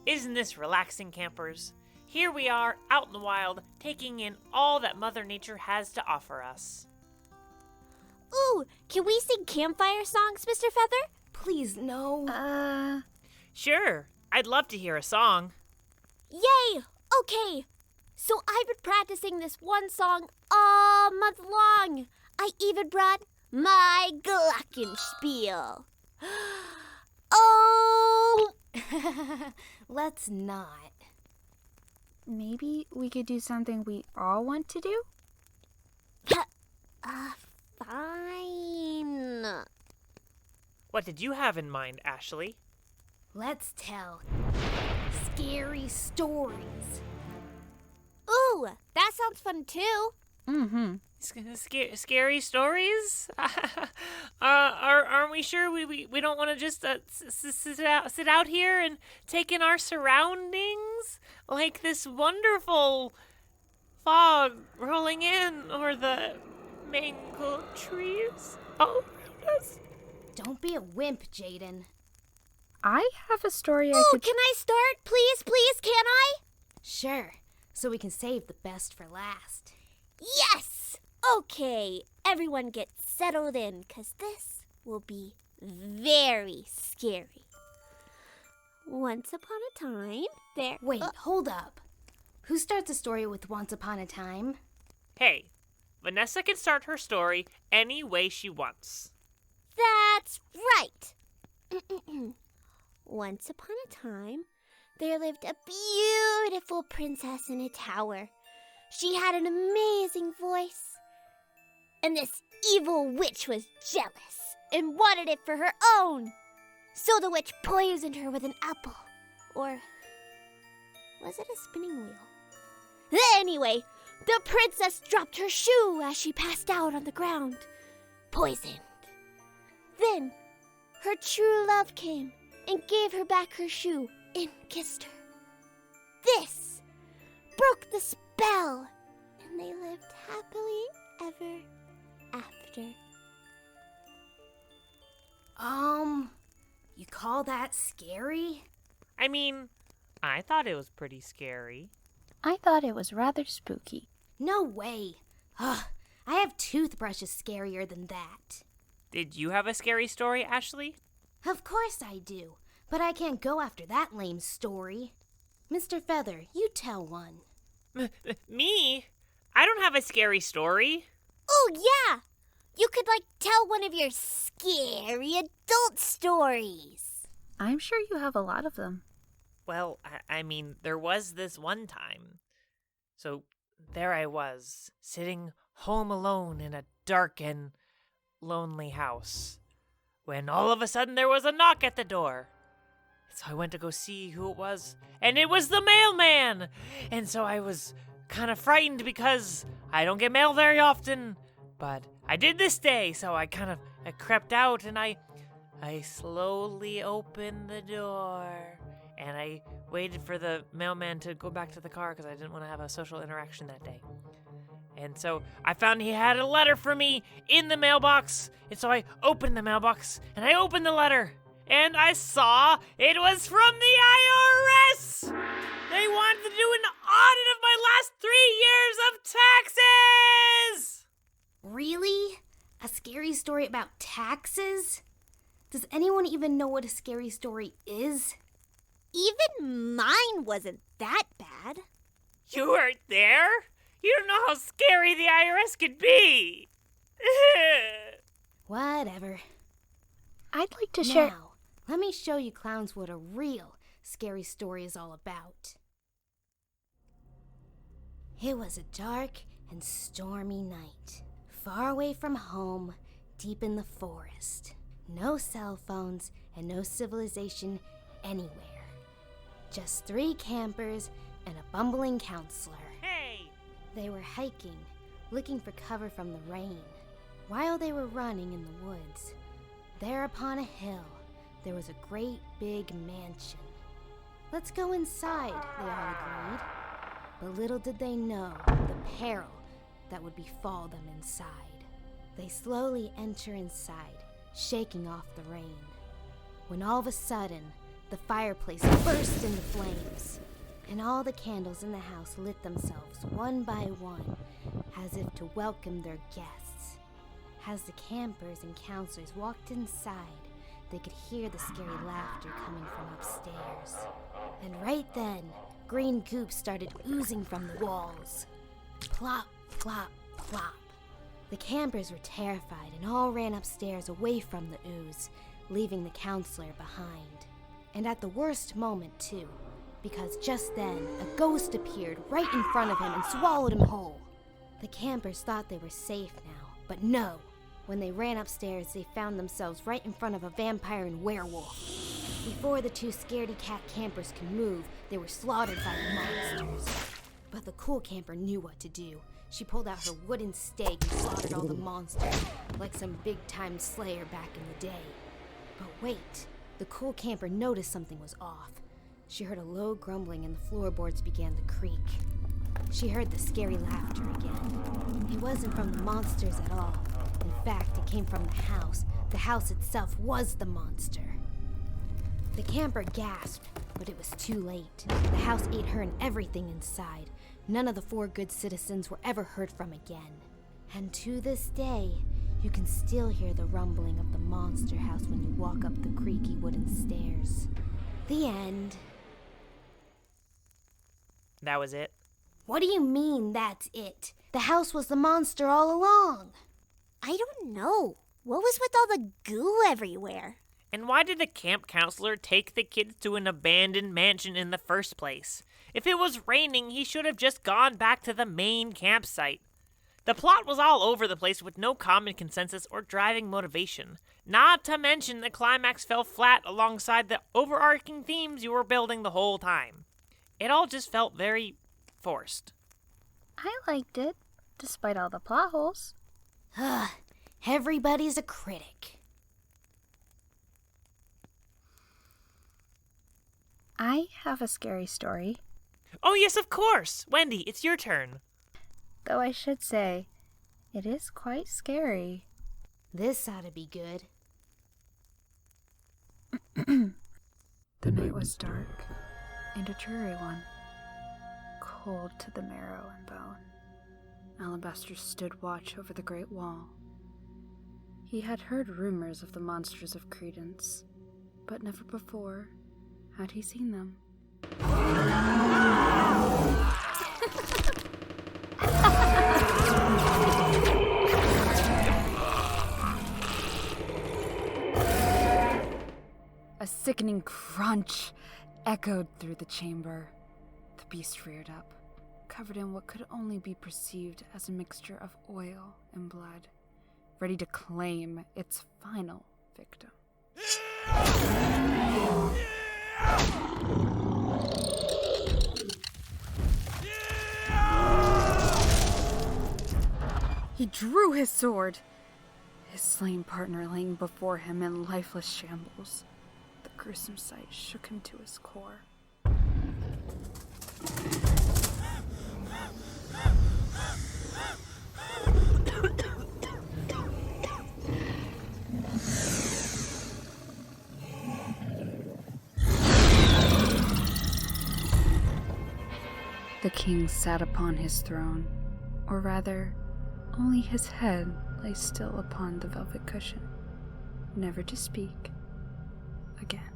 Isn't this relaxing, campers? Here we are, out in the wild, taking in all that Mother Nature has to offer us. Ooh, can we sing campfire songs, Mr. Feather? Please, no. Sure, I'd love to hear a song. Yay! Okay. So I've been practicing this one song all month long. I even brought my glockenspiel. Oh! Let's not. Maybe we could do something we all want to do? Fine. What did you have in mind, Ashley? Let's tell scary stories. Ooh, that sounds fun too. Mm-hmm. Scary stories? Aren't we sure we don't want to just sit out here and take in our surroundings? Like this wonderful fog rolling in, or the mango trees all around us? Don't be a wimp, Jadon. I have a story I Ooh, could... can I start? Please, can I? Sure, so we can save the best for last. Yes! Okay, everyone get settled in, 'cause this will be very scary. Once upon a time, there... Wait, hold up. Who starts a story with Once Upon a Time? Hey, Vanessa can start her story any way she wants. That's right. Once upon a time, there lived a beautiful princess in a tower. She had an amazing voice. And this evil witch was jealous and wanted it for her own. So the witch poisoned her with an apple. Or was it a spinning wheel? Anyway, the princess dropped her shoe as she passed out on the ground, poisoned. Then her true love came and gave her back her shoe and kissed her. This broke the spell, and they lived happily ever after. You call that scary? I mean, I thought it was pretty scary. I thought it was rather spooky. No way. Ugh, I have toothbrushes scarier than that. Did you have a scary story, Ashley? Of course I do, but I can't go after that lame story. Mr. Feather, you tell one. Me? I don't have a scary story. Oh, yeah! You could, tell one of your scary adult stories. I'm sure you have a lot of them. Well, I mean, there was this one time. So there I was, sitting home alone in a dark and lonely house, when all of a sudden there was a knock at the door. So I went to go see who it was, and it was the mailman! And so I was kind of frightened because I don't get mail very often, but I did this day, so I crept out and I slowly opened the door, and I waited for the mailman to go back to the car because I didn't want to have a social interaction that day. And so I found he had a letter for me in the mailbox, and so I opened the mailbox, and I opened the letter, and I saw it was from the IRS! They wanted to do an audit of my last 3 years of taxes! Really? A scary story about taxes? Does anyone even know what a scary story is? Even mine wasn't that bad. You weren't there? You don't know how scary the IRS could be! Whatever. I'd like to share... Now, let me show you clowns what a real scary story is all about. It was a dark and stormy night, far away from home, deep in the forest. No cell phones and no civilization anywhere. Just 3 campers and a bumbling counselor. Hey! They were hiking, looking for cover from the rain. While they were running in the woods, there upon a hill, there was a great big mansion. Let's go inside, they all agreed. But little did they know the peril that would befall them inside. They slowly enter inside, shaking off the rain. When all of a sudden, the fireplace burst into flames, and all the candles in the house lit themselves one by one, as if to welcome their guests. As the campers and counselors walked inside, they could hear the scary laughter coming from upstairs. And right then, green goop started oozing from the walls. Plop, plop, plop. The campers were terrified and all ran upstairs away from the ooze, leaving the counselor behind. And at the worst moment, too, because just then, a ghost appeared right in front of him and swallowed him whole. The campers thought they were safe now, but no. When they ran upstairs, they found themselves right in front of a vampire and werewolf. Before the two scaredy cat campers could move, they were slaughtered by the monsters. But the cool camper knew what to do. She pulled out her wooden stake and slaughtered all the monsters, like some big-time slayer back in the day. But wait, the cool camper noticed something was off. She heard a low grumbling and the floorboards began to creak. She heard the scary laughter again. It wasn't from the monsters at all. In fact, it came from the house. The house itself was the monster. The camper gasped, but it was too late. The house ate her and everything inside. None of the four good citizens were ever heard from again. And to this day, you can still hear the rumbling of the monster house when you walk up the creaky wooden stairs. The end. That was it? What do you mean, that's it? The house was the monster all along. I don't know. What was with all the goo everywhere? And why did the camp counselor take the kids to an abandoned mansion in the first place? If it was raining, he should have just gone back to the main campsite. The plot was all over the place with no common consensus or driving motivation. Not to mention the climax fell flat alongside the overarching themes you were building the whole time. It all just felt very forced. I liked it, despite all the plot holes. Ugh, everybody's a critic. I have a scary story. Oh yes, of course! Wendy, it's your turn. Though I should say, it is quite scary. This ought to be good. The night was dark, and a dreary one, cold to the marrow and bone. Alabaster stood watch over the great wall. He had heard rumors of the monsters of Credence, but never before had he seen them. A sickening crunch echoed through the chamber. The beast reared up, covered in what could only be perceived as a mixture of oil and blood, ready to claim its final victim. He drew his sword, his slain partner laying before him in lifeless shambles. The gruesome sight shook him to his core. The king sat upon his throne, or rather, only his head lay still upon the velvet cushion, never to speak again.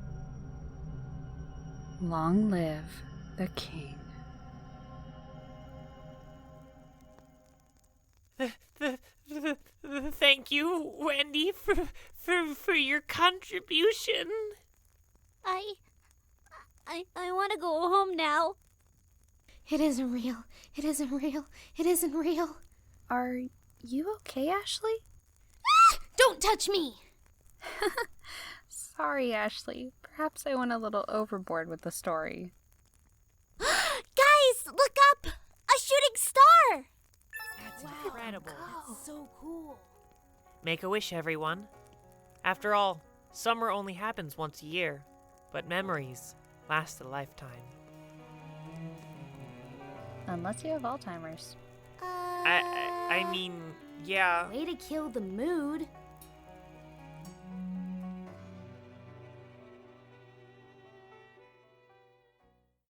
Long live the king. Thank you, Wendy, for your contribution. I want to go home now. It isn't real. It isn't real. It isn't real. Are you okay, Ashley? Don't touch me! Sorry, Ashley. Perhaps I went a little overboard with the story. Guys, look up! A shooting star! That's incredible. That's so cool. Make a wish, everyone. After all, summer only happens once a year, but memories last a lifetime. Unless you have Alzheimer's. I mean, yeah. Way to kill the mood.